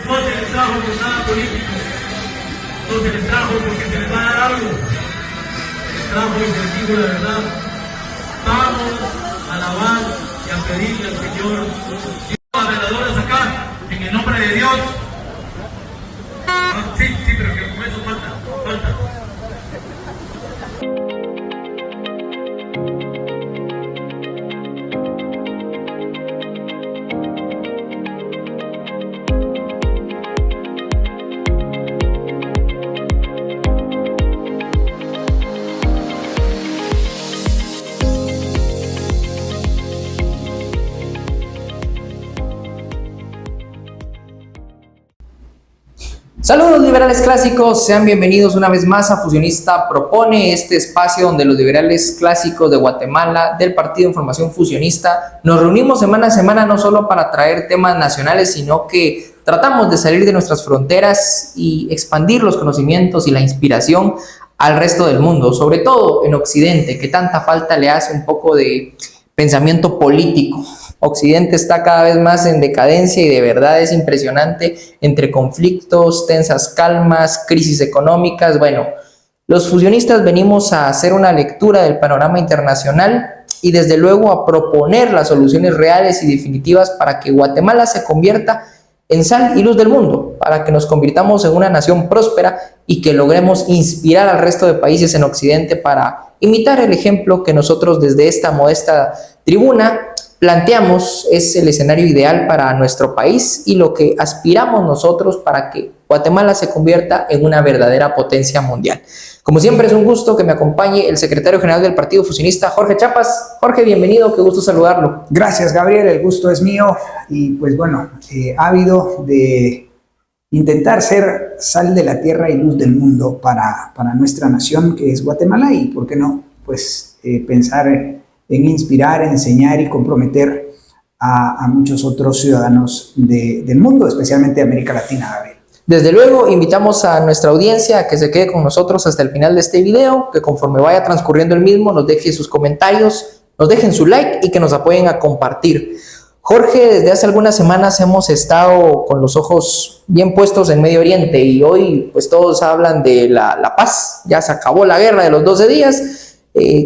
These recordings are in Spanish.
No se les trajo por nada político, no se les trajo porque se les va a dar algo, se les trajo y les digo la verdad. Vamos a alabar y a pedirle al Señor, a veladores acá, en el nombre de Dios. Sí, pero que con eso falta. Saludos liberales clásicos, sean bienvenidos una vez más a Fusionista Propone, este espacio donde los liberales clásicos de Guatemala, del Partido de Formación Fusionista, nos reunimos semana a semana no solo para traer temas nacionales, sino que tratamos de salir de nuestras fronteras y expandir los conocimientos y la inspiración al resto del mundo, sobre todo en Occidente, que tanta falta le hace un poco de pensamiento político. Occidente está cada vez más en decadencia y de verdad es impresionante entre conflictos, tensas calmas, crisis económicas. Bueno, los fusionistas venimos a hacer una lectura del panorama internacional y desde luego a proponer las soluciones reales y definitivas para que Guatemala se convierta en sal y luz del mundo, para que nos convirtamos en una nación próspera y que logremos inspirar al resto de países en Occidente para imitar el ejemplo que nosotros desde esta modesta tribuna planteamos es el escenario ideal para nuestro país y lo que aspiramos nosotros para que Guatemala se convierta en una verdadera potencia mundial. Como siempre es un gusto que me acompañe el secretario general del Partido Fusionista, Jorge Chapas. Jorge, bienvenido, qué gusto saludarlo. Gracias, Gabriel, el gusto es mío y pues bueno, ávido de intentar ser sal de la tierra y luz del mundo para nuestra nación que es Guatemala y, ¿por qué no? Pues pensar en inspirar, enseñar y comprometer a muchos otros ciudadanos del mundo, especialmente de América Latina, Gabriel. Desde luego, invitamos a nuestra audiencia a que se quede con nosotros hasta el final de este video, que conforme vaya transcurriendo el mismo nos deje sus comentarios, nos dejen su like y que nos apoyen a compartir. Jorge, desde hace algunas semanas hemos estado con los ojos bien puestos en Medio Oriente y hoy pues todos hablan de la paz, ya se acabó la guerra de los 12 días.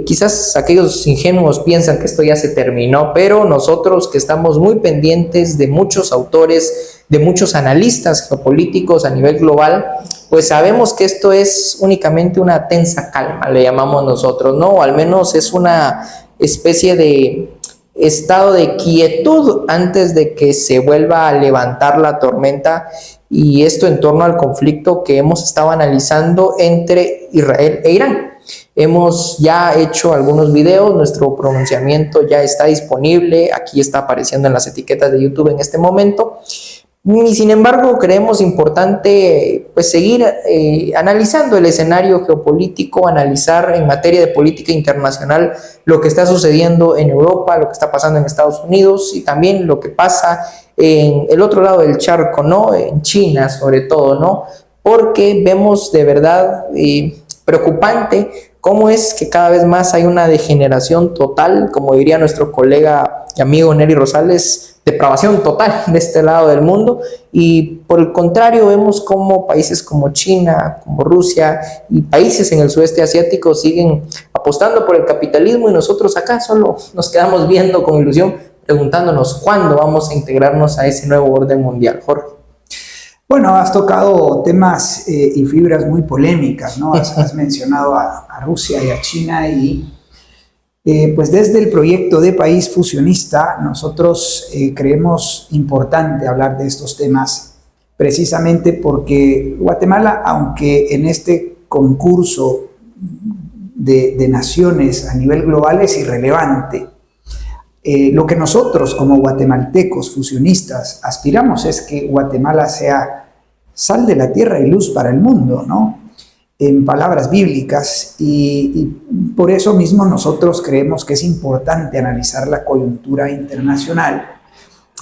Quizás aquellos ingenuos piensan que esto ya se terminó, pero nosotros que estamos muy pendientes de muchos autores, de muchos analistas geopolíticos a nivel global, pues sabemos que esto es únicamente una tensa calma, le llamamos nosotros, ¿no? O al menos es una especie de estado de quietud antes de que se vuelva a levantar la tormenta, y esto en torno al conflicto que hemos estado analizando entre Israel e Irán. Hemos ya hecho algunos videos, nuestro pronunciamiento ya está disponible, aquí está apareciendo en las etiquetas de YouTube en este momento. Y sin embargo, creemos importante pues seguir analizando el escenario geopolítico, analizar en materia de política internacional lo que está sucediendo en Europa, lo que está pasando en Estados Unidos y también lo que pasa en el otro lado del charco, ¿no? En China sobre todo, ¿no? Porque vemos de verdad preocupante cómo es que cada vez más hay una degeneración total, como diría nuestro colega y amigo Nery Rosales, depravación total de este lado del mundo, y por el contrario vemos cómo países como China, como Rusia y países en el sudeste asiático siguen apostando por el capitalismo y nosotros acá solo nos quedamos viendo con ilusión, preguntándonos cuándo vamos a integrarnos a ese nuevo orden mundial. Jorge. Bueno, has tocado temas y fibras muy polémicas, ¿no? Has mencionado a Rusia y a China y pues desde el proyecto de País Fusionista nosotros creemos importante hablar de estos temas precisamente porque Guatemala, aunque en este concurso de naciones a nivel global es irrelevante, lo que nosotros como guatemaltecos fusionistas aspiramos es que Guatemala sea sal de la tierra y luz para el mundo, ¿no? En palabras bíblicas, y por eso mismo nosotros creemos que es importante analizar la coyuntura internacional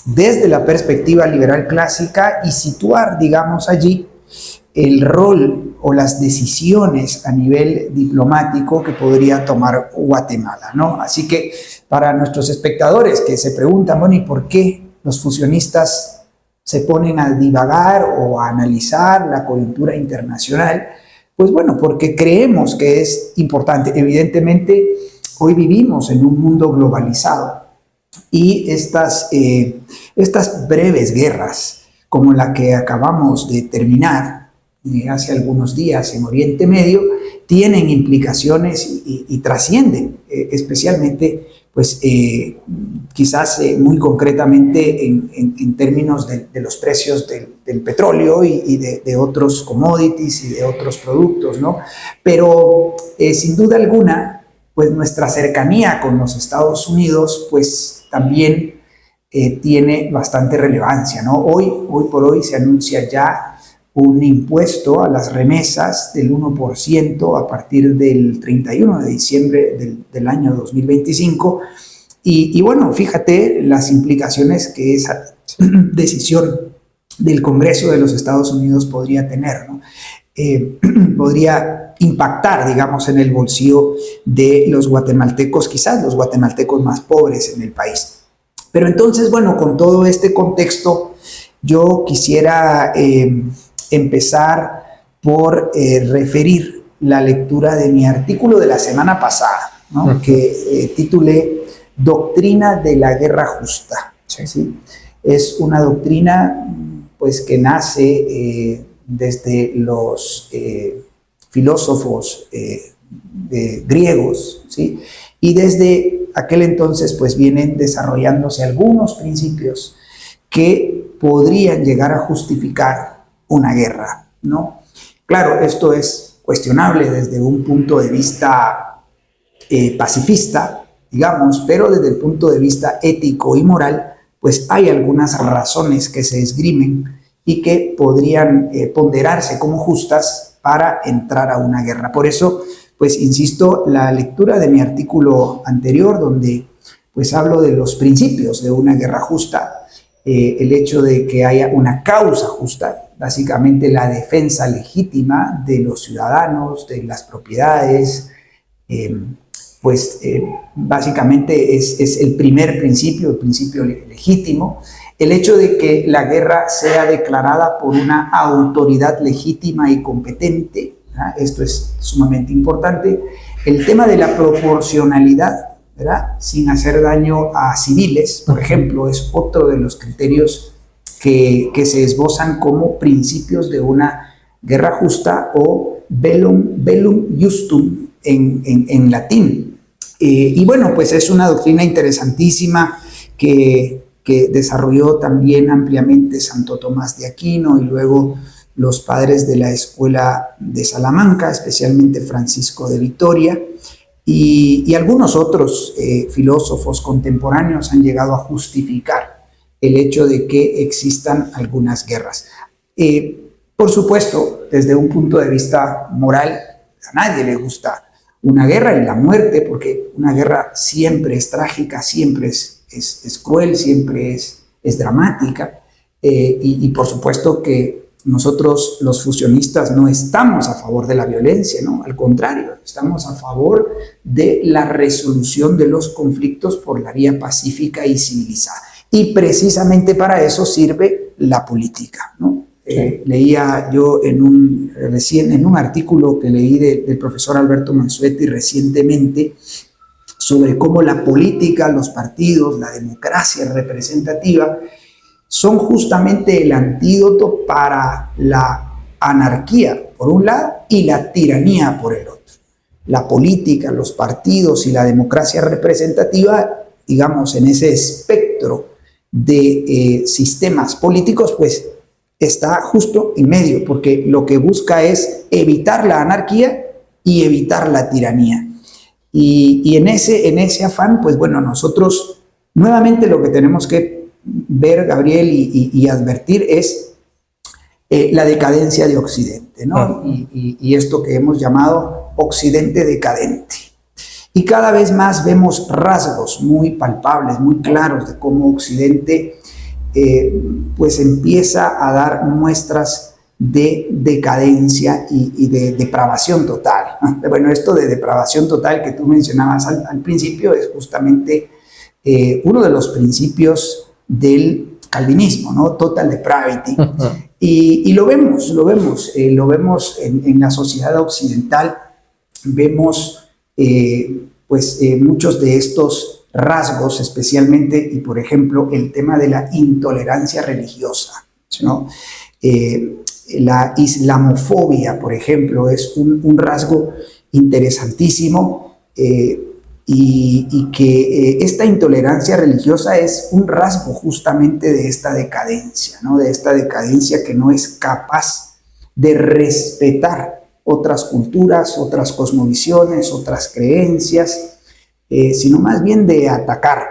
desde la perspectiva liberal clásica y situar, digamos, allí el rol o las decisiones a nivel diplomático que podría tomar Guatemala, ¿no? Así que para nuestros espectadores que se preguntan, bueno, ¿y por qué los fusionistas se ponen a divagar o a analizar la coyuntura internacional, pues bueno, porque creemos que es importante. Evidentemente, hoy vivimos en un mundo globalizado y estas breves guerras, como la que acabamos de terminar hace algunos días en Oriente Medio, tienen implicaciones y trascienden, especialmente, pues quizás muy concretamente en términos de los precios del petróleo y de otros commodities y de otros productos, ¿no? Pero sin duda alguna, pues nuestra cercanía con los Estados Unidos, pues también tiene bastante relevancia, ¿no? Hoy por hoy se anuncia ya un impuesto a las remesas del 1% a partir del 31 de diciembre del año 2025. Y bueno, fíjate las implicaciones que esa decisión del Congreso de los Estados Unidos podría tener, ¿no? Podría impactar, digamos, en el bolsillo de los guatemaltecos, quizás los guatemaltecos más pobres en el país. Pero entonces, bueno, con todo este contexto, yo quisiera empezar por referir la lectura de mi artículo de la semana pasada, ¿no? Que titulé Doctrina de la Guerra Justa. ¿Sí? Es una doctrina pues, que nace desde los filósofos griegos, ¿sí? Y desde aquel entonces pues, vienen desarrollándose algunos principios que podrían llegar a justificar una guerra, ¿no? Claro, esto es cuestionable desde un punto de vista pacifista, digamos, pero desde el punto de vista ético y moral, pues hay algunas razones que se esgrimen y que podrían ponderarse como justas para entrar a una guerra. Por eso, pues insisto, la lectura de mi artículo anterior, donde pues hablo de los principios de una guerra justa, el hecho de que haya una causa justa, básicamente la defensa legítima de los ciudadanos, de las propiedades, básicamente es el primer principio, el principio legítimo. El hecho de que la guerra sea declarada por una autoridad legítima y competente, ¿verdad? Esto es sumamente importante. El tema de la proporcionalidad, ¿verdad? Sin hacer daño a civiles, por ejemplo, es otro de los criterios que se esbozan como principios de una guerra justa o bellum justum en latín. Y bueno, pues es una doctrina interesantísima que desarrolló también ampliamente Santo Tomás de Aquino y luego los padres de la escuela de Salamanca, especialmente Francisco de Vitoria. Y algunos otros filósofos contemporáneos han llegado a justificar el hecho de que existan algunas guerras. Por supuesto, desde un punto de vista moral, a nadie le gusta una guerra y la muerte, porque una guerra siempre es trágica, siempre es cruel, siempre es dramática. Y por supuesto que nosotros los fusionistas no estamos a favor de la violencia, ¿no? Al contrario, estamos a favor de la resolución de los conflictos por la vía pacífica y civilizada. Y precisamente para eso sirve la política, ¿no? Leía yo en un artículo que leí del profesor Alberto Mansuetti recientemente sobre cómo la política, los partidos, la democracia representativa son justamente el antídoto para la anarquía, por un lado, y la tiranía, por el otro. La política, los partidos y la democracia representativa, digamos, en ese espectro de sistemas políticos, pues está justo en medio, porque lo que busca es evitar la anarquía y evitar la tiranía. Y en ese afán, pues bueno, nosotros nuevamente lo que tenemos que ver, Gabriel, y advertir es la decadencia de Occidente, ¿no? Y esto que hemos llamado Occidente decadente. Y cada vez más vemos rasgos muy palpables, muy claros de cómo Occidente pues empieza a dar muestras de decadencia y de depravación total. Bueno, esto de depravación total que tú mencionabas al principio es justamente uno de los principios del calvinismo, ¿no? Total depravity. Y lo vemos en la sociedad occidental, vemos muchos de estos rasgos, especialmente, y por ejemplo, el tema de la intolerancia religiosa, ¿no? La islamofobia, por ejemplo, es un rasgo interesantísimo, y que esta intolerancia religiosa es un rasgo justamente de esta decadencia, ¿no? De esta decadencia que no es capaz de respetar otras culturas, otras cosmovisiones, otras creencias, sino más bien de atacar.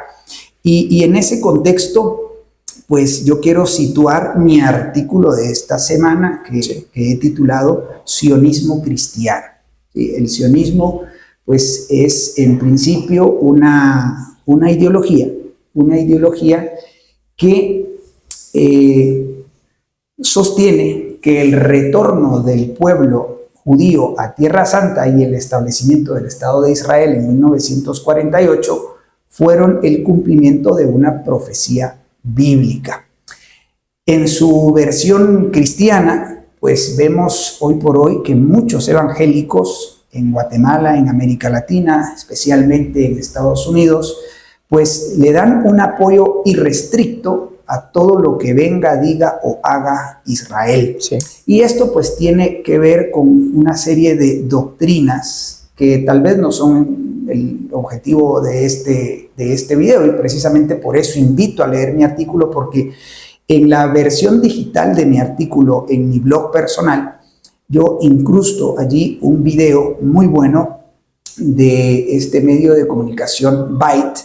Y en ese contexto, pues yo quiero situar mi artículo de esta semana que he titulado Sionismo cristiano. ¿Sí? El sionismo pues es en principio una ideología que sostiene que el retorno del pueblo judío a Tierra Santa y el establecimiento del Estado de Israel en 1948 fueron el cumplimiento de una profecía bíblica. En su versión cristiana, pues vemos hoy por hoy que muchos evangélicos en Guatemala, en América Latina, especialmente en Estados Unidos, pues le dan un apoyo irrestricto a todo lo que venga, diga o haga Israel. Sí. Y esto pues tiene que ver con una serie de doctrinas que tal vez no son el objetivo de este video, y precisamente por eso invito a leer mi artículo, porque en la versión digital de mi artículo en mi blog personal, yo incrusto allí un video muy bueno de este medio de comunicación Byte,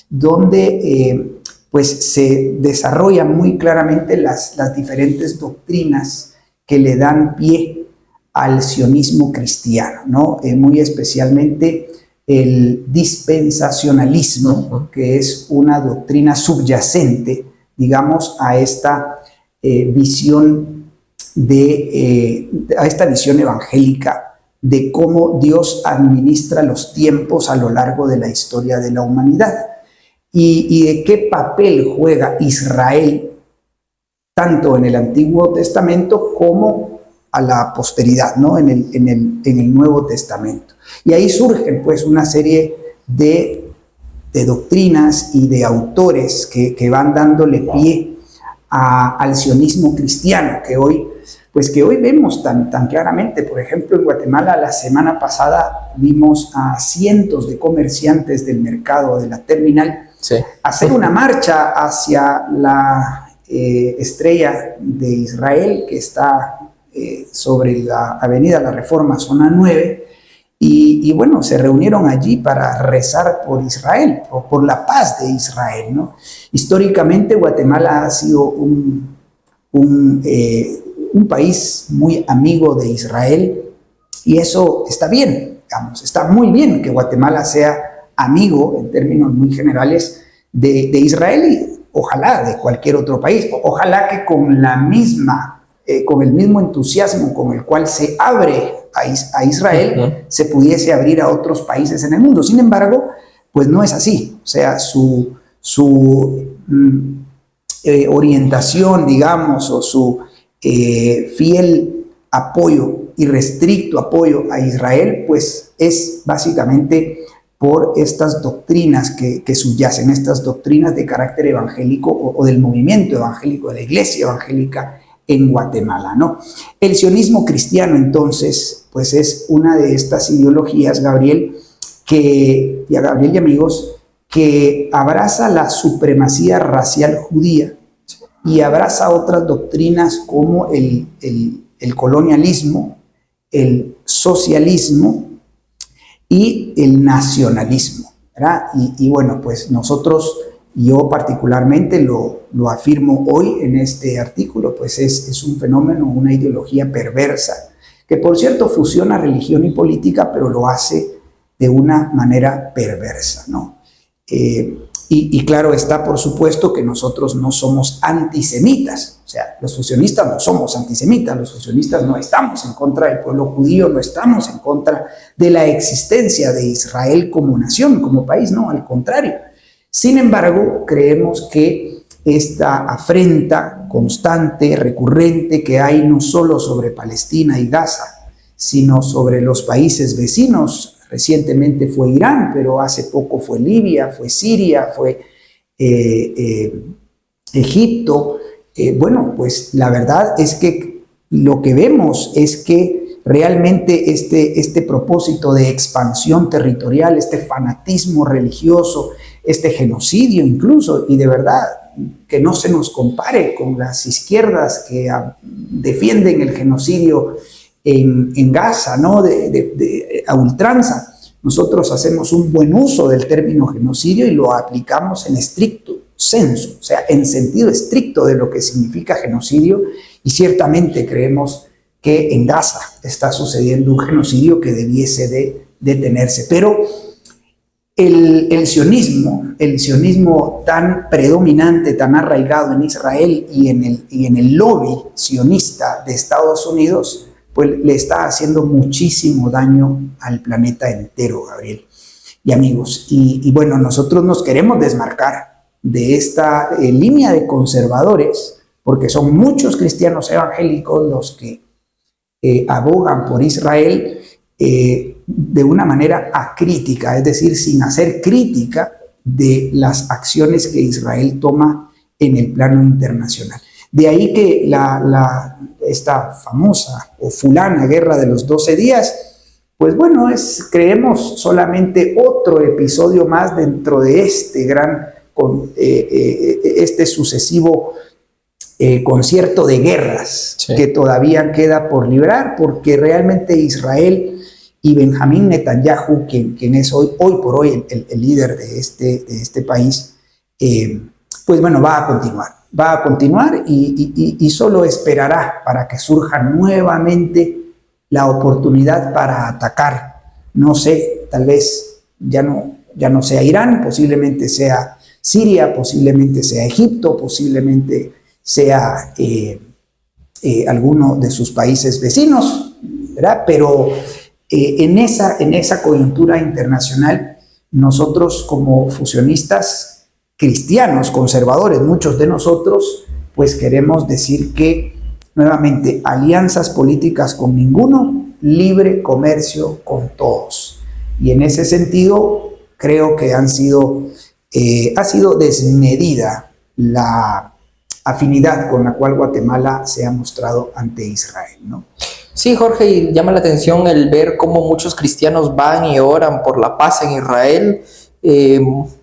donde pues se desarrollan muy claramente las diferentes doctrinas que le dan pie al sionismo cristiano, ¿no? Muy especialmente el dispensacionalismo, que es una doctrina subyacente, digamos, a esta visión a esta visión evangélica de cómo Dios administra los tiempos a lo largo de la historia de la humanidad y de qué papel juega Israel tanto en el Antiguo Testamento como a la posteridad, ¿no? en el Nuevo Testamento. Y ahí surgen pues una serie de doctrinas y de autores que van dándole pie al sionismo cristiano que hoy vemos tan claramente. Por ejemplo, en Guatemala la semana pasada vimos a cientos de comerciantes del mercado de la terminal hacer una marcha hacia la estrella de Israel que está sobre la avenida La Reforma, zona 9, y bueno, se reunieron allí para rezar por Israel, por la paz de Israel, ¿no? Históricamente Guatemala ha sido un país muy amigo de Israel, y eso está bien, digamos, está muy bien que Guatemala sea amigo en términos muy generales de Israel y ojalá de cualquier otro país. Ojalá que con el mismo entusiasmo con el cual se abre a Israel, se pudiese abrir a otros países en el mundo. Sin embargo, pues no es así. O sea, su orientación, digamos, o su fiel apoyo, irrestricto apoyo a Israel, pues es básicamente por estas doctrinas que subyacen, estas doctrinas de carácter evangélico o del movimiento evangélico, de la iglesia evangélica en Guatemala, ¿no? El sionismo cristiano, entonces, pues es una de estas ideologías, Gabriel y amigos, que abraza la supremacía racial judía y abraza otras doctrinas como el colonialismo, el socialismo y el nacionalismo, ¿verdad? Y bueno, pues yo particularmente lo afirmo hoy en este artículo, pues es un fenómeno, una ideología perversa, que por cierto fusiona religión y política, pero lo hace de una manera perversa, ¿no? Y claro está, por supuesto, que nosotros no somos antisemitas. O sea, los fusionistas no somos antisemitas, los fusionistas no estamos en contra del pueblo judío, no estamos en contra de la existencia de Israel como nación, como país, no, al contrario. Sin embargo, creemos que esta afrenta constante, recurrente que hay no solo sobre Palestina y Gaza, sino sobre los países vecinos. Recientemente fue Irán, pero hace poco fue Libia, fue Siria, fue Egipto. Bueno, pues la verdad es que lo que vemos es que realmente este propósito de expansión territorial, este fanatismo religioso, este genocidio incluso, y de verdad que no se nos compare con las izquierdas que defienden el genocidio en Gaza, ¿no? A ultranza. Nosotros hacemos un buen uso del término genocidio y lo aplicamos en estricto sensu, o sea, en sentido estricto de lo que significa genocidio, y ciertamente creemos que en Gaza está sucediendo un genocidio que debiese de detenerse. Pero el sionismo tan predominante, tan arraigado en Israel y en el lobby sionista de Estados Unidos, pues le está haciendo muchísimo daño al planeta entero, Gabriel y amigos. Y bueno, nosotros nos queremos desmarcar de esta línea de conservadores, porque son muchos cristianos evangélicos los que abogan por Israel de una manera acrítica, es decir, sin hacer crítica de las acciones que Israel toma en el plano internacional. De ahí que esta famosa o fulana guerra de los 12 días, pues bueno, creemos solamente otro episodio más dentro de este gran, este sucesivo concierto de guerras, sí, que todavía queda por librar, porque realmente Israel y Benjamín Netanyahu, quien es hoy por hoy el líder de este país, pues bueno, va a continuar y solo esperará para que surja nuevamente la oportunidad para atacar. No sé, tal vez ya no sea Irán, posiblemente sea Siria, posiblemente sea Egipto, posiblemente sea alguno de sus países vecinos, ¿verdad? Pero en esa coyuntura internacional, nosotros como fusionistas cristianos, conservadores, muchos de nosotros, pues queremos decir que, nuevamente, alianzas políticas con ninguno, libre comercio con todos. Y en ese sentido, creo que ha sido desmedida la afinidad con la cual Guatemala se ha mostrado ante Israel, ¿no? Sí, Jorge, y llama la atención el ver cómo muchos cristianos van y oran por la paz en Israel.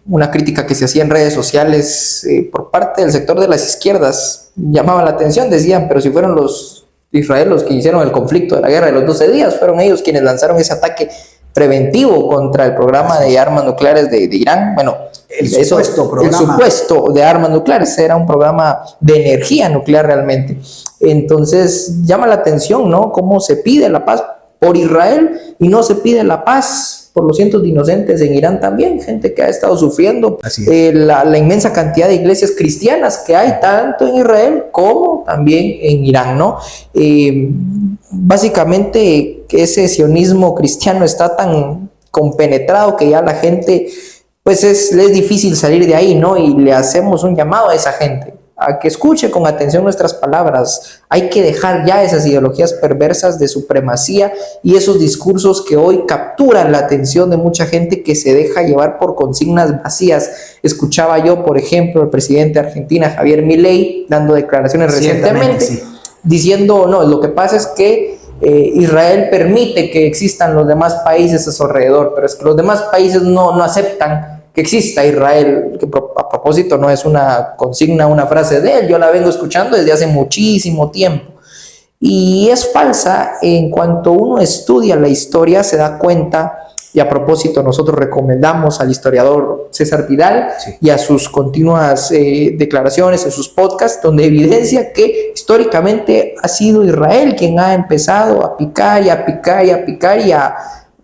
Una crítica que se hacía en redes sociales por parte del sector de las izquierdas llamaba la atención, decían, pero si fueron los Israel los que hicieron el conflicto de la guerra de los 12 días, fueron ellos quienes lanzaron ese ataque preventivo contra el programa de armas nucleares de Irán. Bueno, el supuesto de armas nucleares era un programa de energía nuclear realmente. Entonces llama la atención, ¿no? Cómo se pide la paz por Israel y no se pide la paz por los cientos de inocentes en Irán también, gente que ha estado sufriendo la inmensa cantidad de iglesias cristianas que hay tanto en Israel como también en Irán, ¿no? Básicamente ese sionismo cristiano está tan compenetrado que ya la gente, pues le es difícil salir de ahí, ¿no? Y le hacemos un llamado a esa gente a que escuche con atención nuestras palabras. Hay que dejar ya esas ideologías perversas de supremacía y esos discursos que hoy capturan la atención de mucha gente que se deja llevar por consignas vacías. Escuchaba yo, por ejemplo, al presidente de Argentina, Javier Milei, dando declaraciones recientemente, sí, diciendo, no, lo que pasa es que Israel permite que existan los demás países a su alrededor, pero es que los demás países no aceptan que exista Israel, que a propósito no es una consigna, una frase de él, yo la vengo escuchando desde hace muchísimo tiempo, y es falsa. En cuanto uno estudia la historia se da cuenta, y a propósito nosotros recomendamos al historiador César Vidal, sí, y a sus continuas declaraciones en sus podcasts, donde evidencia que históricamente ha sido Israel quien ha empezado a picar y a picar y a picar y a,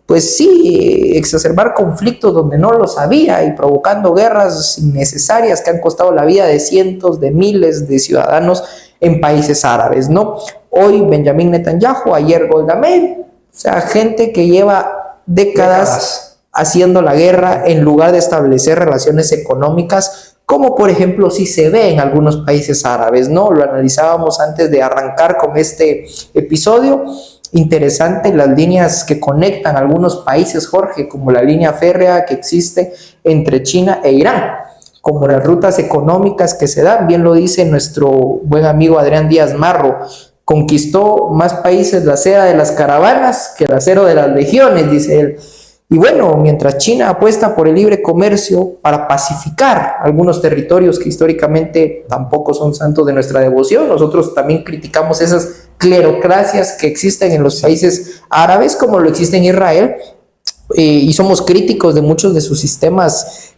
pues sí, exacerbar conflictos donde no los había y provocando guerras innecesarias que han costado la vida de cientos de miles de ciudadanos en países árabes, ¿no? Hoy Benjamín Netanyahu, ayer Golda Meir, o sea, gente que lleva décadas haciendo la guerra en lugar de establecer relaciones económicas como por ejemplo sí se ve en algunos países árabes, ¿no? Lo analizábamos antes de arrancar con este episodio. Interesante las líneas que conectan algunos países, Jorge, como la línea férrea que existe entre China e Irán, como las rutas económicas que se dan, bien lo dice nuestro buen amigo Adrián Díaz Marro, conquistó más países la seda de las caravanas que el acero de las legiones, dice él. Y bueno, mientras China apuesta por el libre comercio para pacificar algunos territorios que históricamente tampoco son santos de nuestra devoción, nosotros también criticamos esas clerocracias que existen en los países árabes como lo existe en Israel, y somos críticos de muchos de sus sistemas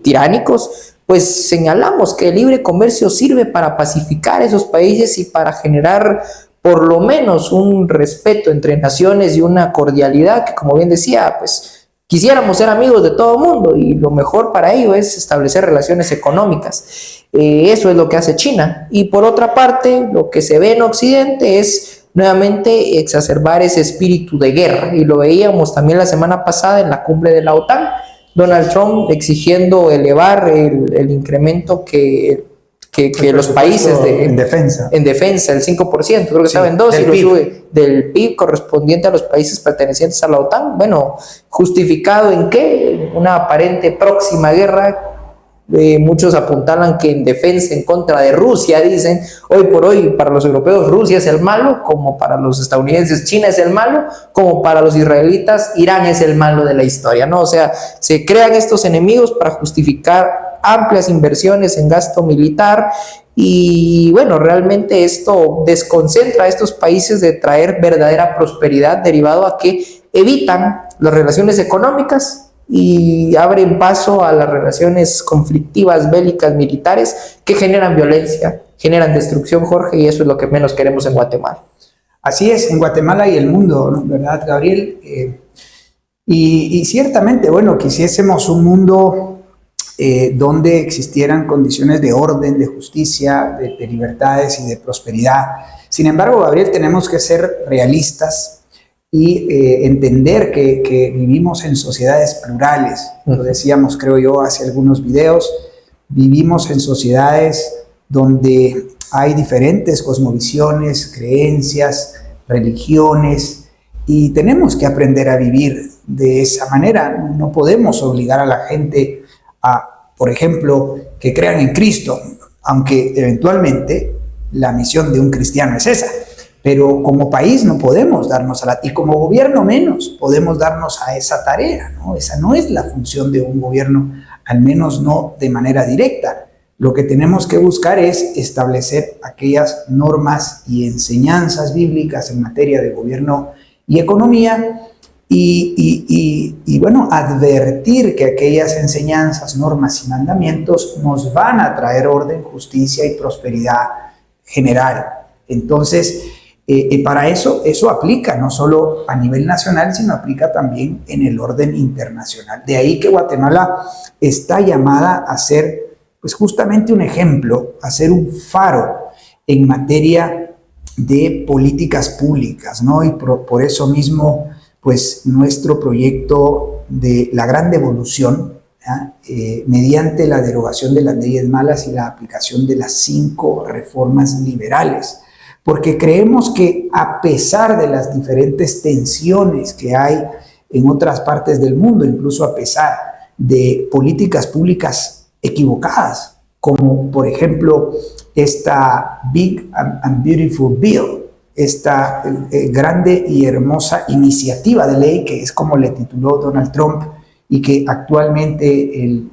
tiránicos, pues señalamos que el libre comercio sirve para pacificar esos países y para generar por lo menos un respeto entre naciones y una cordialidad que, como bien decía, pues quisiéramos ser amigos de todo el mundo y lo mejor para ello es establecer relaciones económicas. Eso es lo que hace China. Y por otra parte, lo que se ve en Occidente es nuevamente exacerbar ese espíritu de guerra, y lo veíamos también la semana pasada en la cumbre de la OTAN, Donald Trump exigiendo elevar el incremento que los países en defensa, el 5%, creo que estaba en 2 y lo sube del PIB correspondiente a los países pertenecientes a la OTAN. Bueno, ¿justificado en qué? Una aparente próxima guerra. Muchos apuntalan que en defensa en contra de Rusia, dicen, hoy por hoy para los europeos Rusia es el malo, como para los estadounidenses China es el malo, como para los israelitas Irán es el malo de la historia, ¿no? O sea, se crean estos enemigos para justificar amplias inversiones en gasto militar, y bueno, realmente esto desconcentra a estos países de traer verdadera prosperidad, derivado a que evitan las relaciones económicas y abren paso a las relaciones conflictivas, bélicas, militares, que generan violencia, generan destrucción, Jorge, y eso es lo que menos queremos en Guatemala. Así es, en Guatemala y el mundo, ¿no? ¿Verdad, Gabriel? Y ciertamente, bueno, quisiésemos un mundo donde existieran condiciones de orden, de justicia, de libertades y de prosperidad. Sin embargo, Gabriel, tenemos que ser realistas y entender que vivimos en sociedades plurales. Lo decíamos, creo yo, hace algunos videos. Vivimos en sociedades donde hay diferentes cosmovisiones, creencias, religiones, y tenemos que aprender a vivir de esa manera. No podemos obligar a la gente a, por ejemplo, que crean en Cristo, aunque eventualmente la misión de un cristiano es esa. Pero como país no podemos darnos y como gobierno menos podemos darnos a esa tarea, ¿no? Esa no es la función de un gobierno, al menos no de manera directa. Lo que tenemos que buscar es establecer aquellas normas y enseñanzas bíblicas en materia de gobierno y economía, y bueno, advertir que aquellas enseñanzas, normas y mandamientos nos van a traer orden, justicia y prosperidad general. Entonces, para eso aplica no solo a nivel nacional, sino aplica también en el orden internacional. De ahí que Guatemala está llamada a ser, pues justamente un ejemplo, a ser un faro en materia de políticas públicas, ¿no? Y por eso mismo, pues nuestro proyecto de la gran devolución, mediante la derogación de las leyes malas y la aplicación de las 5 reformas liberales, porque creemos que a pesar de las diferentes tensiones que hay en otras partes del mundo, incluso a pesar de políticas públicas equivocadas, como por ejemplo esta Big and Beautiful Bill, esta grande y hermosa iniciativa de ley, que es como le tituló Donald Trump, y que actualmente el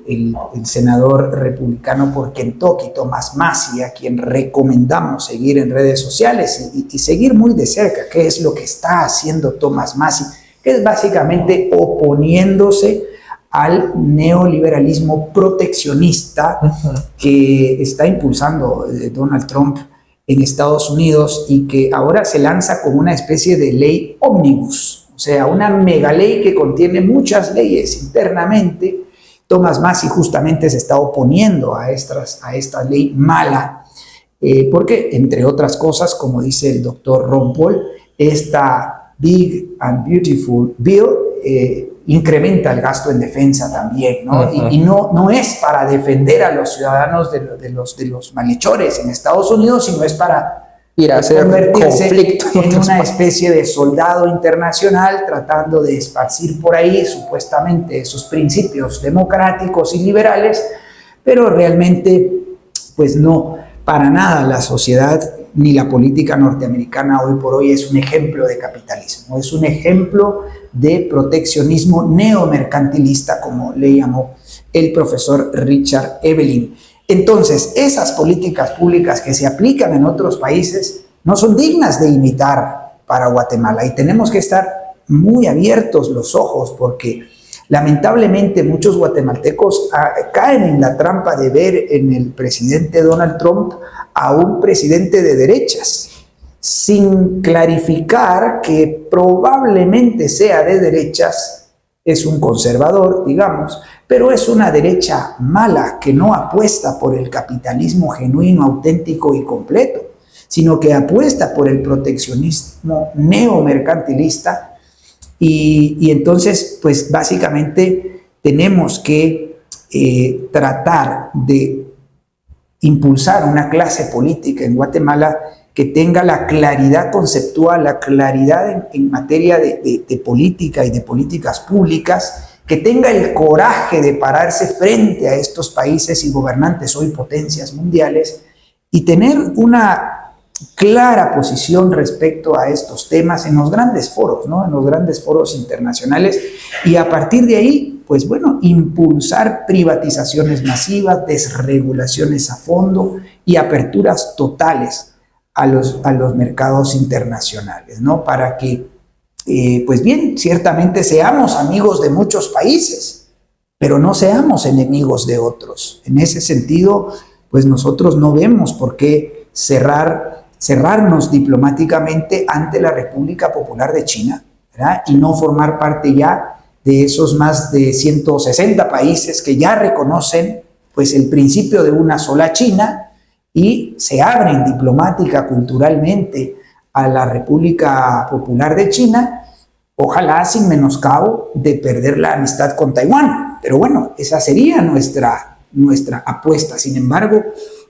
senador republicano por Kentucky, Thomas Massie, a quien recomendamos seguir en redes sociales y seguir muy de cerca qué es lo que está haciendo Thomas Massie, que es básicamente oponiéndose al neoliberalismo proteccionista que está impulsando Donald Trump en Estados Unidos, y que ahora se lanza como una especie de ley ómnibus, o sea, una mega ley que contiene muchas leyes internamente. Thomas Massie justamente se está oponiendo a esta ley mala, porque, entre otras cosas, como dice el doctor Ron Paul, esta Big and Beautiful Bill incrementa el gasto en defensa también, ¿no? Y no es para defender a los ciudadanos de los malhechores en Estados Unidos, sino es para ir a hacer convertirse conflicto en una especie de soldado internacional tratando de esparcir por ahí supuestamente esos principios democráticos y liberales, pero realmente pues no, para nada la sociedad ni la política norteamericana hoy por hoy es un ejemplo de capitalismo, es un ejemplo de proteccionismo neomercantilista, como le llamó el profesor Richard Evelyn. Entonces, esas políticas públicas que se aplican en otros países no son dignas de imitar para Guatemala y tenemos que estar muy abiertos los ojos porque lamentablemente muchos guatemaltecos caen en la trampa de ver en el presidente Donald Trump a un presidente de derechas, sin clarificar que probablemente sea de derechas, es un conservador, digamos, pero es una derecha mala que no apuesta por el capitalismo genuino, auténtico y completo, sino que apuesta por el proteccionismo neomercantilista y entonces, pues básicamente tenemos que tratar de impulsar una clase política en Guatemala que tenga la claridad conceptual, la claridad en materia de política y de políticas públicas, que tenga el coraje de pararse frente a estos países y gobernantes hoy potencias mundiales y tener una clara posición respecto a estos temas en los grandes foros, ¿no? En los grandes foros internacionales y a partir de ahí, pues bueno, impulsar privatizaciones masivas, desregulaciones a fondo y aperturas totales a los mercados internacionales, ¿no? Para que, pues bien, ciertamente seamos amigos de muchos países, pero no seamos enemigos de otros. En ese sentido, pues nosotros no vemos por qué cerrarnos diplomáticamente ante la República Popular de China, ¿verdad? Y no formar parte ya de esos más de 160 países que ya reconocen pues el principio de una sola China y se abren diplomática, culturalmente a la República Popular de China, ojalá sin menoscabo de perder la amistad con Taiwán. Pero bueno, esa sería nuestra apuesta. Sin embargo,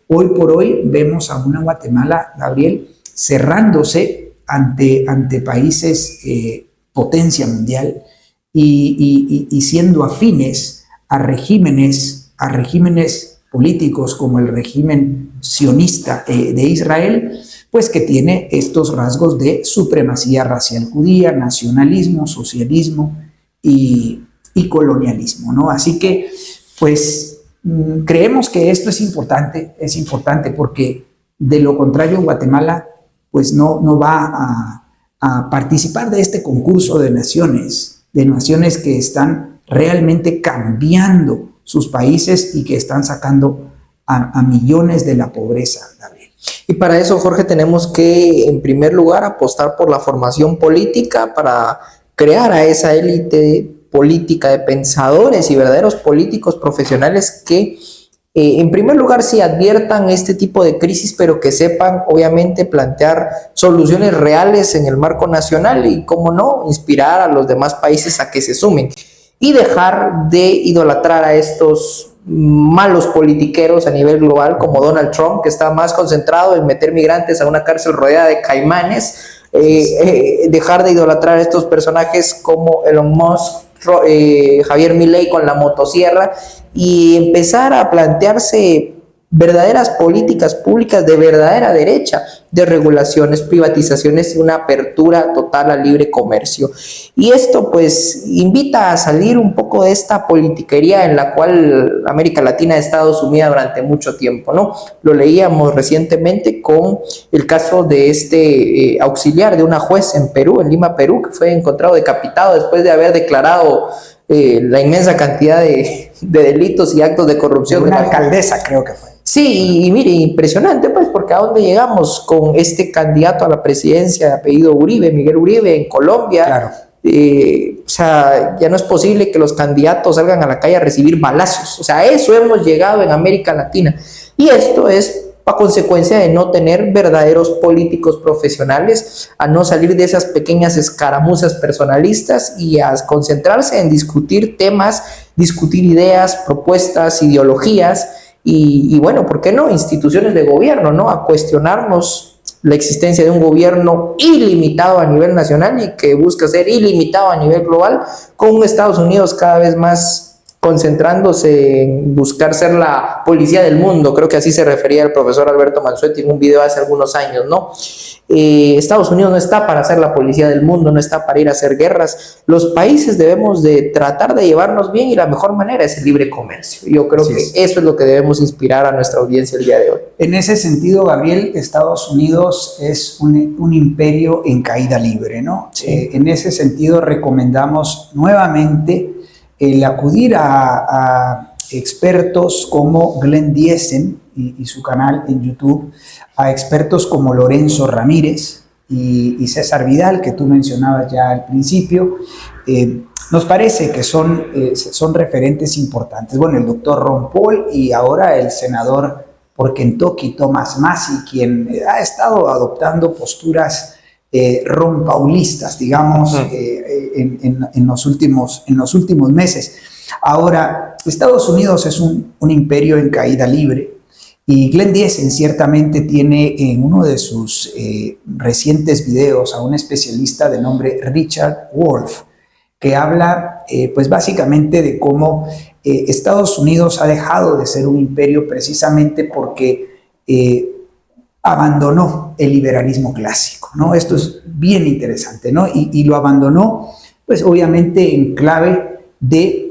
hoy por hoy vemos a una Guatemala, Gabriel, cerrándose ante países potencia mundial y siendo afines a regímenes políticos como el régimen sionista de Israel, pues que tiene estos rasgos de supremacía racial judía, nacionalismo, socialismo y colonialismo, ¿no? Así que, pues, creemos que esto es importante porque de lo contrario Guatemala, pues no va a participar de este concurso de naciones que están realmente cambiando sus países y que están sacando a millones de la pobreza, Gabriel. Y para eso, Jorge, tenemos que, en primer lugar, apostar por la formación política para crear a esa élite política de pensadores y verdaderos políticos profesionales que, en primer lugar, sí adviertan este tipo de crisis, pero que sepan, obviamente, plantear soluciones reales en el marco nacional y, cómo no, inspirar a los demás países a que se sumen. Y dejar de idolatrar a estos malos politiqueros a nivel global como Donald Trump, que está más concentrado en meter migrantes a una cárcel rodeada de caimanes, dejar de idolatrar a estos personajes como Elon Musk, Javier Milei con la motosierra y empezar a plantearse verdaderas políticas públicas de verdadera derecha, de regulaciones, privatizaciones y una apertura total al libre comercio. Y esto pues invita a salir un poco de esta politiquería en la cual América Latina ha estado sumida durante mucho tiempo, ¿no? Lo leíamos recientemente con el caso de este auxiliar de una juez en Perú, en Lima, Perú, que fue encontrado decapitado después de haber declarado la inmensa cantidad de delitos y actos de corrupción. De una alcaldesa, creo que fue. Sí, y mire, impresionante, pues, porque ¿a dónde llegamos con este candidato a la presidencia de apellido Uribe, Miguel Uribe, en Colombia? Claro. O sea, ya no es posible que los candidatos salgan a la calle a recibir balazos. O sea, a eso hemos llegado en América Latina. Y esto es a consecuencia de no tener verdaderos políticos profesionales, a no salir de esas pequeñas escaramuzas personalistas y a concentrarse en discutir temas, discutir ideas, propuestas, ideologías y bueno, ¿por qué no? Instituciones de gobierno, ¿no? A cuestionarnos la existencia de un gobierno ilimitado a nivel nacional y que busca ser ilimitado a nivel global, con un Estados Unidos cada vez más concentrándose en buscar ser la policía del mundo. Creo que así se refería el profesor Alberto Mansuetti en un video hace algunos años, ¿no? Estados Unidos no está para ser la policía del mundo, no está para ir a hacer guerras. Los países debemos de tratar de llevarnos bien y la mejor manera es el libre comercio. Yo creo que eso es lo que debemos inspirar a nuestra audiencia el día de hoy. En ese sentido, Gabriel, Estados Unidos es un imperio en caída libre, ¿no? Sí. En ese sentido, recomendamos nuevamente el acudir a expertos como Glenn Diesen y su canal en YouTube, a expertos como Lorenzo Ramírez y César Vidal, que tú mencionabas ya al principio. Nos parece que son referentes importantes. Bueno, el doctor Ron Paul y ahora el senador por Kentucky, Thomas Massie, quien ha estado adoptando posturas ron-paulistas, digamos, en los últimos meses. Ahora, Estados Unidos es un imperio en caída libre y Glenn Diesen ciertamente tiene en uno de sus recientes videos a un especialista de nombre Richard Wolff, que habla pues básicamente de cómo Estados Unidos ha dejado de ser un imperio precisamente porque abandonó el liberalismo clásico, ¿no? Esto es bien interesante, ¿no? Y lo abandonó, pues obviamente en clave de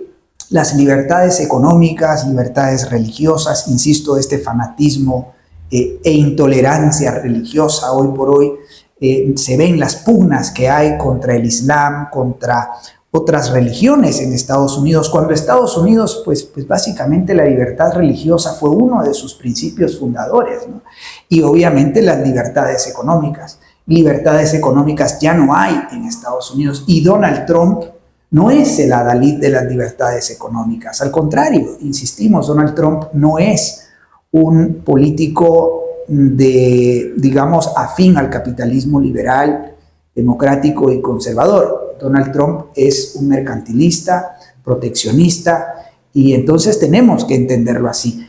las libertades económicas, libertades religiosas, insisto, este fanatismo e intolerancia religiosa hoy por hoy se ven las pugnas que hay contra el Islam, contra otras religiones en Estados Unidos, cuando Estados Unidos, pues básicamente la libertad religiosa fue uno de sus principios fundadores, ¿no? Y obviamente las libertades económicas. Libertades económicas ya no hay en Estados Unidos y Donald Trump no es el adalid de las libertades económicas. Al contrario, insistimos, Donald Trump no es un político digamos, afín al capitalismo liberal, democrático y conservador. Donald Trump es un mercantilista, proteccionista, y entonces tenemos que entenderlo así.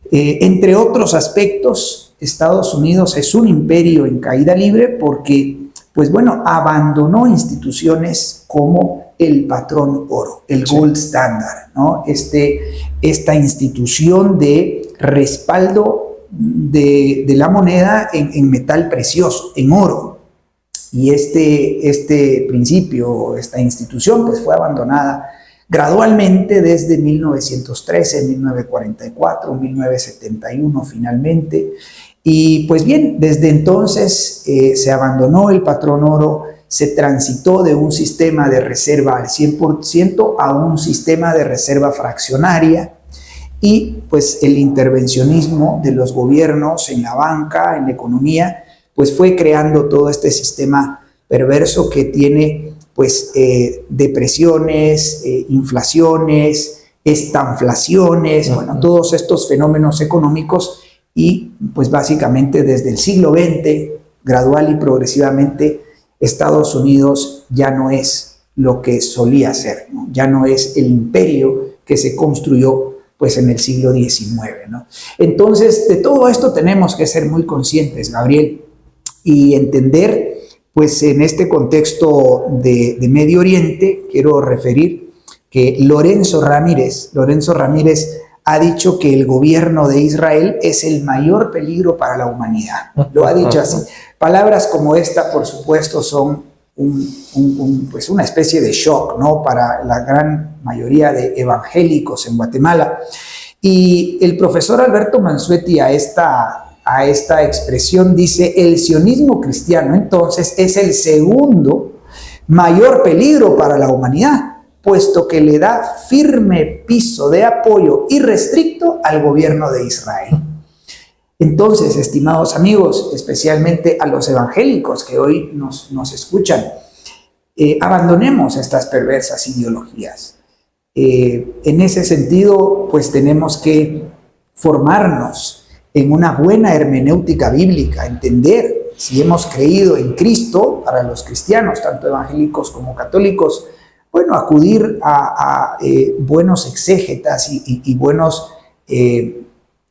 Entre otros aspectos, Estados Unidos es un imperio en caída libre porque, pues bueno, abandonó instituciones como el patrón oro, el gold standard, ¿no? Esta institución de respaldo de la moneda en metal precioso, en oro. Y este principio, esta institución, pues fue abandonada gradualmente desde 1913, 1944, 1971 finalmente. Y pues bien, desde entonces se abandonó el patrón oro, se transitó de un sistema de reserva al 100% a un sistema de reserva fraccionaria, y pues el intervencionismo de los gobiernos en la banca, en la economía, pues fue creando todo este sistema perverso que tiene pues depresiones, inflaciones, estanflaciones, bueno, todos estos fenómenos económicos, y pues básicamente desde el siglo XX, gradual y progresivamente, Estados Unidos ya no es lo que solía ser, ¿no? Ya no es el imperio que se construyó pues en el siglo XIX, ¿no? Entonces, de todo esto tenemos que ser muy conscientes, Gabriel, y entender, pues en este contexto de Medio Oriente, quiero referir que Lorenzo Ramírez ha dicho que el gobierno de Israel es el mayor peligro para la humanidad. Lo ha dicho así. Palabras como esta, por supuesto, son pues una especie de shock, ¿no? Para la gran mayoría de evangélicos en Guatemala. Y el profesor Alberto Mansuetti a esta expresión dice: el sionismo cristiano entonces es el segundo mayor peligro para la humanidad, puesto que le da firme piso de apoyo irrestricto al gobierno de Israel. Entonces, estimados amigos, especialmente a los evangélicos que hoy nos escuchan, abandonemos estas perversas ideologías. En ese sentido, pues tenemos que formarnos en una buena hermenéutica bíblica, entender si hemos creído en Cristo, para los cristianos, tanto evangélicos como católicos, bueno, acudir a buenos exégetas y buenos,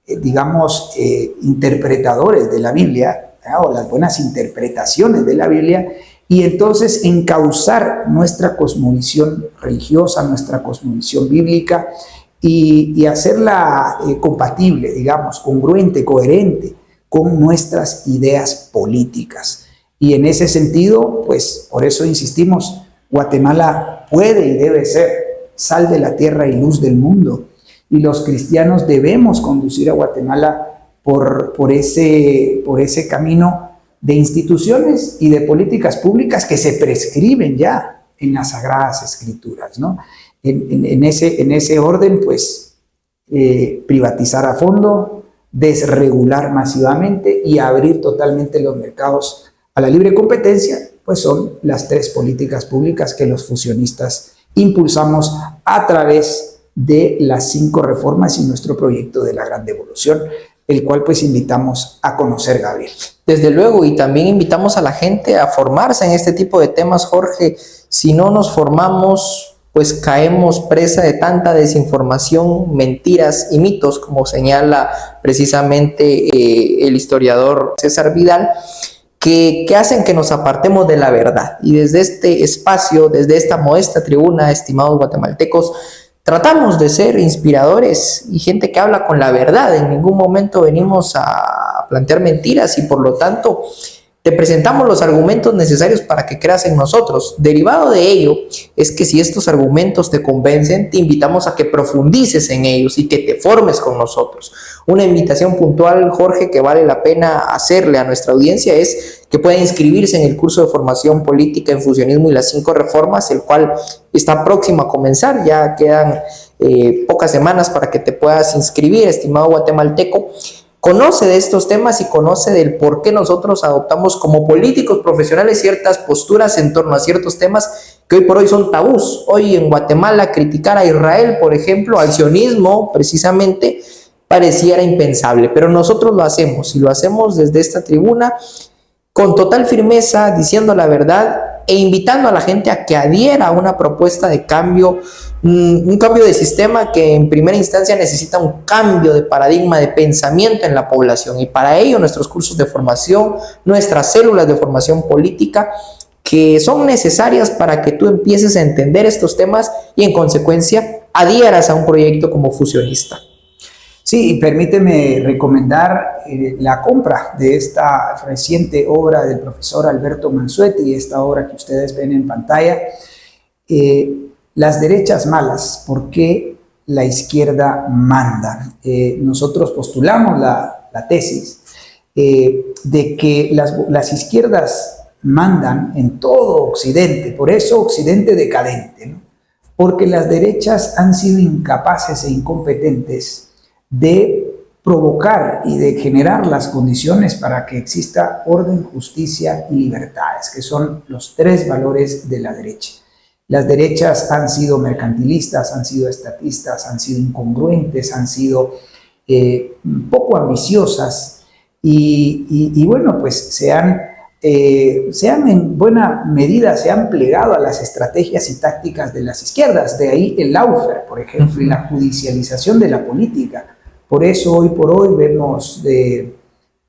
digamos, interpretadores de la Biblia, o las buenas interpretaciones de la Biblia, y entonces encauzar nuestra cosmovisión religiosa, nuestra cosmovisión bíblica, y hacerla compatible, digamos, congruente, coherente con nuestras ideas políticas. Y en ese sentido, pues por eso insistimos, Guatemala puede y debe ser sal de la tierra y luz del mundo. Y los cristianos debemos conducir a Guatemala por ese camino de instituciones y de políticas públicas que se prescriben ya en las Sagradas Escrituras, ¿no? En ese orden, pues, privatizar a fondo, desregular masivamente y abrir totalmente los mercados a la libre competencia, pues son las 3 políticas públicas que los fusionistas impulsamos a través de las 5 reformas y nuestro proyecto de la Gran Devolución, el cual pues invitamos a conocer, Gabriel. Desde luego, y también invitamos a la gente a formarse en este tipo de temas, Jorge. Si no nos formamos, pues caemos presa de tanta desinformación, mentiras y mitos, como señala precisamente el historiador César Vidal, que hacen que nos apartemos de la verdad. Y desde este espacio, desde esta modesta tribuna, estimados guatemaltecos, tratamos de ser inspiradores y gente que habla con la verdad. En ningún momento venimos a plantear mentiras y por lo tanto te presentamos los argumentos necesarios para que creas en nosotros. Derivado de ello es que si estos argumentos te convencen, te invitamos a que profundices en ellos y que te formes con nosotros. Una invitación puntual, Jorge, que vale la pena hacerle a nuestra audiencia es que pueda inscribirse en el curso de formación política en fusionismo y las 5 reformas, el cual está próximo a comenzar. Ya quedan pocas semanas para que te puedas inscribir, estimado guatemalteco. Conoce de estos temas y conoce del por qué nosotros adoptamos como políticos profesionales ciertas posturas en torno a ciertos temas que hoy por hoy son tabús. Hoy en Guatemala criticar a Israel, por ejemplo, al sionismo precisamente, pareciera impensable, pero nosotros lo hacemos y lo hacemos desde esta tribuna con total firmeza, diciendo la verdad e invitando a la gente a que adhiera a una propuesta de cambio, un cambio de sistema que en primera instancia necesita un cambio de paradigma de pensamiento en la población, y para ello nuestros cursos de formación, nuestras células de formación política, que son necesarias para que tú empieces a entender estos temas y en consecuencia adhieras a un proyecto como fusionista. Sí, y permíteme recomendar la compra de esta reciente obra del profesor Alberto Mansuetti, esta obra que ustedes ven en pantalla, Las derechas malas, ¿por qué la izquierda manda? Nosotros postulamos la tesis de que las izquierdas mandan en todo Occidente, por eso Occidente decadente, ¿no? Porque las derechas han sido incapaces e incompetentes de provocar y de generar las condiciones para que exista orden, justicia y libertades, que son los 3 valores de la derecha. Las derechas han sido mercantilistas, han sido estatistas, han sido incongruentes, han sido poco ambiciosas y bueno, pues se han en buena medida se han plegado a las estrategias y tácticas de las izquierdas. De ahí el lawfare, por ejemplo, y la judicialización de la política. Por eso hoy por hoy vemos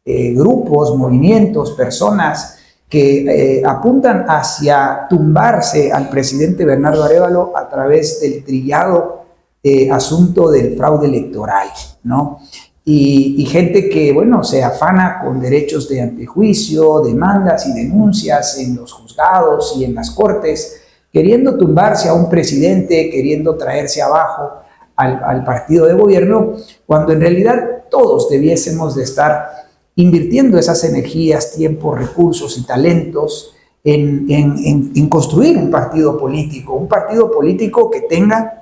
grupos, movimientos, personas que apuntan hacia tumbarse al presidente Bernardo Arévalo a través del trillado asunto del fraude electoral, ¿no? Y gente que, bueno, se afana con derechos de antejuicio, demandas y denuncias en los juzgados y en las cortes, queriendo tumbarse a un presidente, queriendo traerse abajo al partido de gobierno, cuando en realidad todos debiésemos de estar invirtiendo esas energías, tiempos, recursos y talentos en construir un partido político que tenga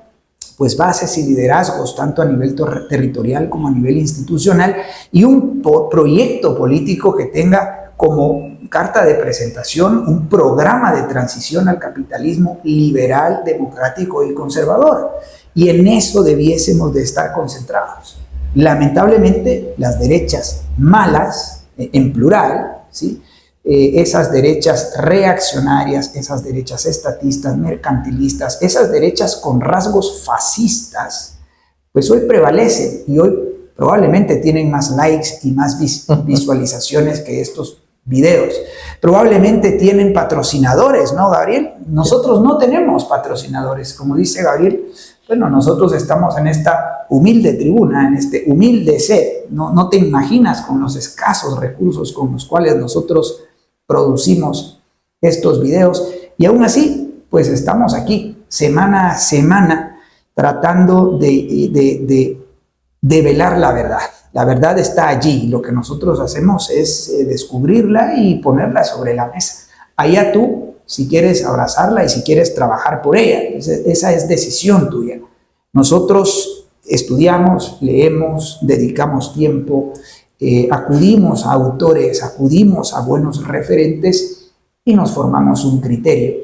pues bases y liderazgos tanto a nivel territorial como a nivel institucional, y un proyecto político que tenga como carta de presentación un programa de transición al capitalismo liberal, democrático y conservador. Y en eso debiésemos de estar concentrados. lamentablemente las derechas malas, en plural, ¿sí? Esas derechas reaccionarias, esas derechas estatistas, mercantilistas, esas derechas con rasgos fascistas, pues hoy prevalecen y hoy probablemente tienen más likes y más visualizaciones que estos videos. Probablemente tienen patrocinadores, ¿no, Gabriel? Nosotros no tenemos patrocinadores. Como dice Gabriel, bueno, nosotros estamos en esta humilde tribuna, en este humilde set. No te imaginas con los escasos recursos con los cuales nosotros producimos estos videos. Y aún así, pues estamos aquí semana a semana tratando de develar la verdad. La verdad está allí. Lo que nosotros hacemos es descubrirla y ponerla sobre la mesa. Allá tú, si quieres abrazarla y si quieres trabajar por ella. Esa es decisión tuya. Nosotros estudiamos, leemos, dedicamos tiempo, acudimos a autores, acudimos a buenos referentes y nos formamos un criterio.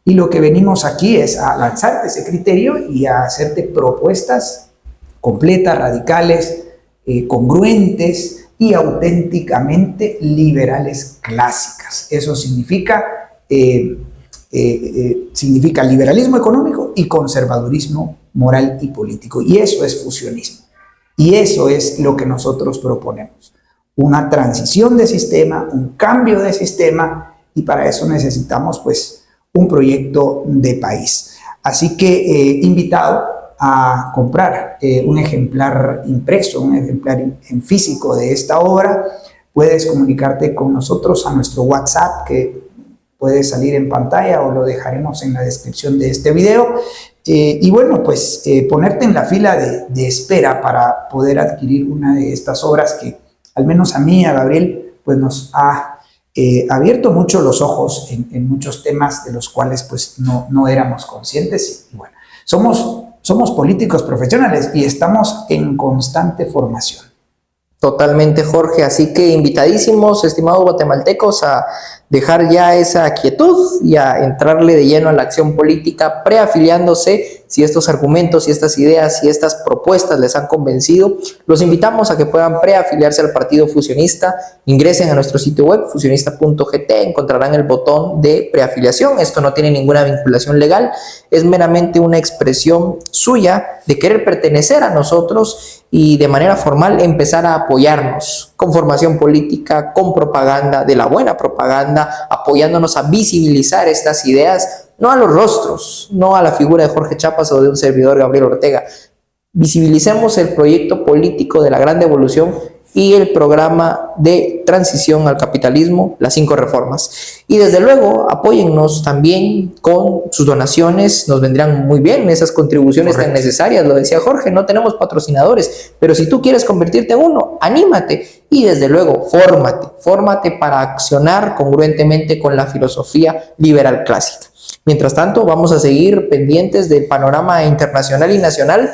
Y lo que venimos aquí es a lanzarte ese criterio y a hacerte propuestas completas, radicales, congruentes y auténticamente liberales clásicas. Eso significa liberalismo económico y conservadurismo moral y político. Y eso es fusionismo. Y eso es lo que nosotros proponemos. Una transición de sistema, un cambio de sistema, y para eso necesitamos pues un proyecto de país. Así que invitado a comprar un ejemplar impreso, un ejemplar en físico de esta obra, puedes comunicarte con nosotros a nuestro WhatsApp, que puede salir en pantalla o lo dejaremos en la descripción de este video. Y bueno, pues ponerte en la fila de espera para poder adquirir una de estas obras que al menos a mí, a Gabriel, pues nos ha abierto mucho los ojos en muchos temas de los cuales pues no éramos conscientes. Y bueno, somos políticos profesionales y estamos en constante formación. Totalmente, Jorge. Así que invitadísimos, estimados guatemaltecos, a dejar ya esa quietud y a entrarle de lleno a la acción política, preafiliándose. Si estos argumentos y estas ideas y estas propuestas les han convencido, los invitamos a que puedan preafiliarse al Partido Fusionista. Ingresen a nuestro sitio web fusionista.gt, encontrarán el botón de preafiliación. Esto no tiene ninguna vinculación legal, es meramente una expresión suya de querer pertenecer a nosotros y de manera formal empezar a apoyarnos con formación política, con propaganda, de la buena propaganda, apoyándonos a visibilizar estas ideas, no a los rostros, no a la figura de Jorge Chapas o de un servidor Gabriel Ortega. Visibilicemos el proyecto político de la Gran Devolución y el programa de transición al capitalismo, las 5 reformas. Y desde luego, apóyennos también con sus donaciones, nos vendrán muy bien esas contribuciones tan necesarias, lo decía Jorge, no tenemos patrocinadores, pero si tú quieres convertirte en uno, anímate y desde luego, fórmate para accionar congruentemente con la filosofía liberal clásica. Mientras tanto, vamos a seguir pendientes del panorama internacional y nacional,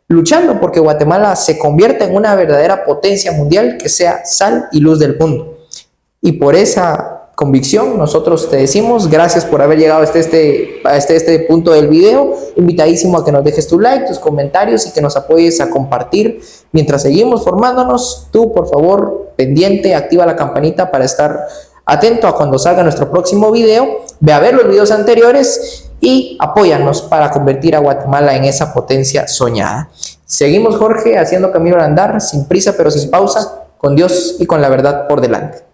luchando porque Guatemala se convierta en una verdadera potencia mundial que sea sal y luz del mundo. Y por esa convicción nosotros te decimos gracias por haber llegado hasta este punto del video. Invitadísimo a que nos dejes tu like, tus comentarios y que nos apoyes a compartir. Mientras seguimos formándonos, tú por favor pendiente, activa la campanita para estar atento a cuando salga nuestro próximo video. Ve a ver los videos anteriores y apóyanos para convertir a Guatemala en esa potencia soñada. Seguimos, Jorge, haciendo camino al andar, sin prisa pero sin pausa, con Dios y con la verdad por delante.